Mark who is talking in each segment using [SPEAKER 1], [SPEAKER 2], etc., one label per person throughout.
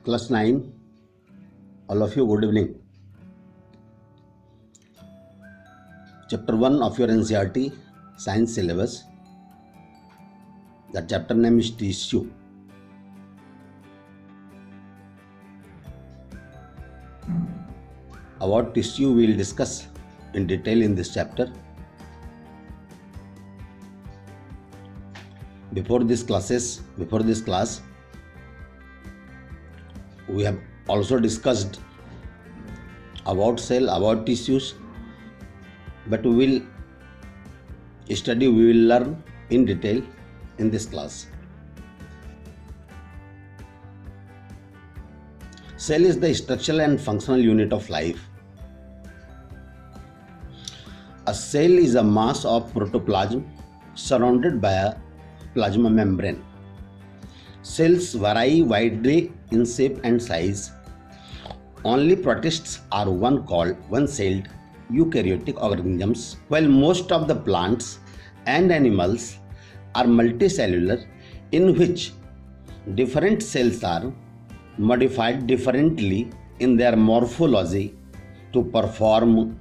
[SPEAKER 1] Class 9, all of you, good evening. Chapter 1 of your NCERT Science syllabus. The chapter name is Tissue. About tissue we will discuss in detail in this chapter. Before this class, we have also discussed about cell, about tissues, but we will learn in detail in this class. Cell is the structural and functional unit of life. A cell is a mass of protoplasm surrounded by a plasma membrane. Cells vary widely in shape and size. Only protists are one-celled eukaryotic organisms, while most of the plants and animals are multicellular, in which different cells are modified differently in their morphology to perform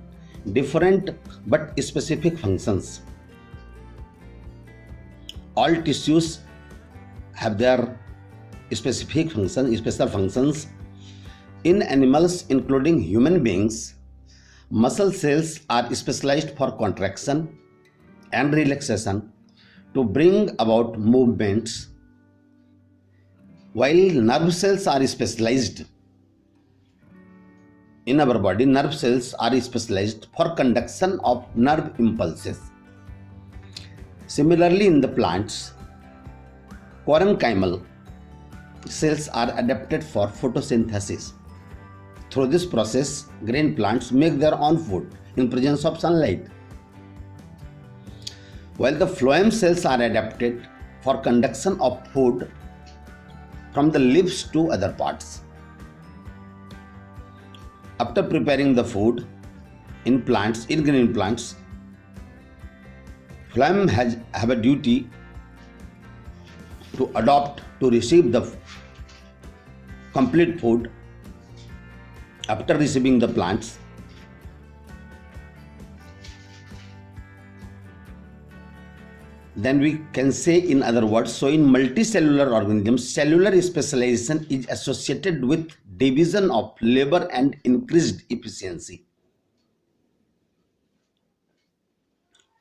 [SPEAKER 1] different but specific functions. All tissues have their special functions. In animals, including human beings, muscle cells are specialized for contraction and relaxation to bring about movements, while nerve cells are specialized. In our body, nerve cells are specialized for conduction of nerve impulses. Similarly, in the plants, parenchymal cells are adapted for photosynthesis. Through this process, green plants make their own food in presence of sunlight, while the phloem cells are adapted for conduction of food from the leaves to other parts. After preparing the food in green plants, phloem have a duty to receive the complete food. After receiving the plants, then we can say, in other words, so in multicellular organisms, cellular specialization is associated with division of labor and increased efficiency.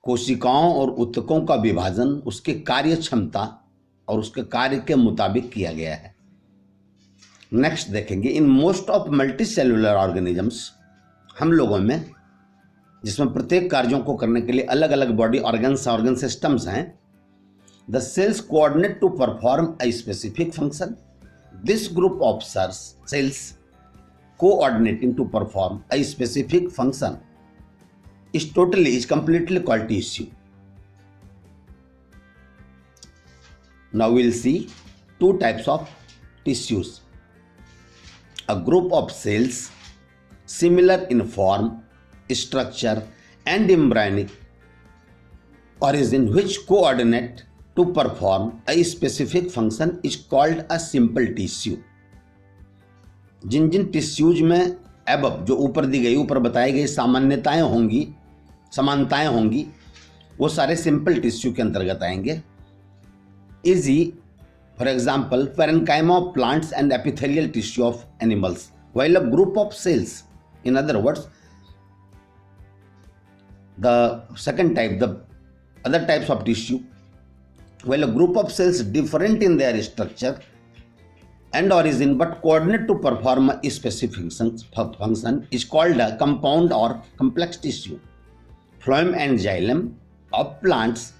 [SPEAKER 1] कोशिकाओं और ऊतकों का विभाजन उसके कार्य क्षमता और उसके कार्य के मुताबिक किया गया है. नेक्स्ट देखेंगे, in most of multi cellular organisms, हम लोगों में, जिसमें प्रत्येक कार्यों को करने के लिए अलग अलग बॉडी ऑर्गन सिस्टम्स हैं, the cells coordinate to perform a specific function. This group of cells coordinating to perform a specific function is completely called tissue. Now we'll see two types of tissues. A group of cells similar in form, structure and embryonic origin which coordinate to perform a specific function is called a simple tissue. जिन tissues में above, जो ऊपर बताई गई समानताएं होंगी, वो सारे सिंपल टिश्यू के अंतर्गत आएंगे. Easy, for example, parenchyma of plants and epithelial tissue of animals, while a group of cells, in other words, the second type, the other types of tissue, while a group of cells different in their structure and origin but coordinate to perform a specific function is called a compound or complex tissue. Phloem and xylem of plants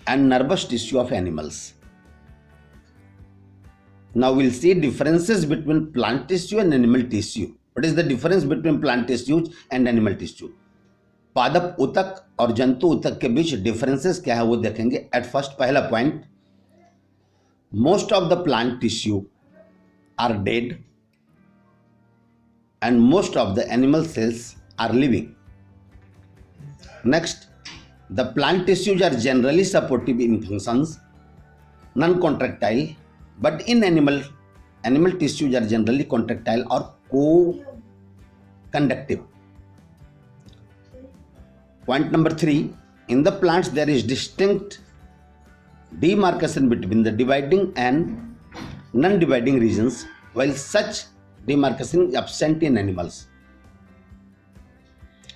[SPEAKER 1] and nervous tissue of animals. Now we'll see differences between plant tissue and animal tissue. What is the difference between plant tissues and animal tissue? पादप ऊतक और जंतु ऊतक के बीच differences क्या है वो देखेंगे. एट फर्स्ट, पहला point, most of the plant tissue are dead and most of the animal cells are living. Next, the plant tissues are generally supportive in functions, non-contractile, but in animal tissues are generally contractile or co-conductive. Point number 3, in the plants there is distinct demarcation between the dividing and non-dividing regions, while such demarcation is absent in animals.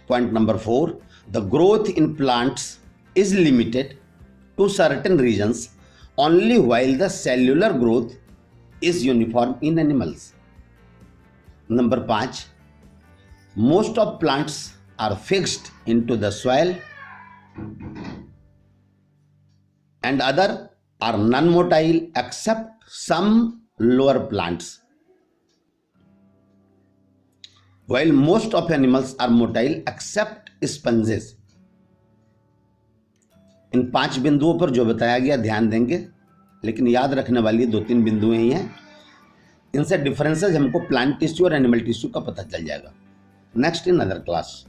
[SPEAKER 1] Point number 4, the growth in plants is limited to certain regions only, while the cellular growth is uniform in animals. Number 5, most of plants are fixed into the soil and other are non-motile except some lower plants, while most of animals are motile except sponges. इन 5 बिंदुओं पर जो बताया गया ध्यान देंगे, लेकिन याद रखने वाली 2-3 बिंदुएं ही हैं। इनसे डिफरेंसेस हमको प्लांट टिश्यू और एनिमल टिश्यू का पता चल जाएगा। Next in other class.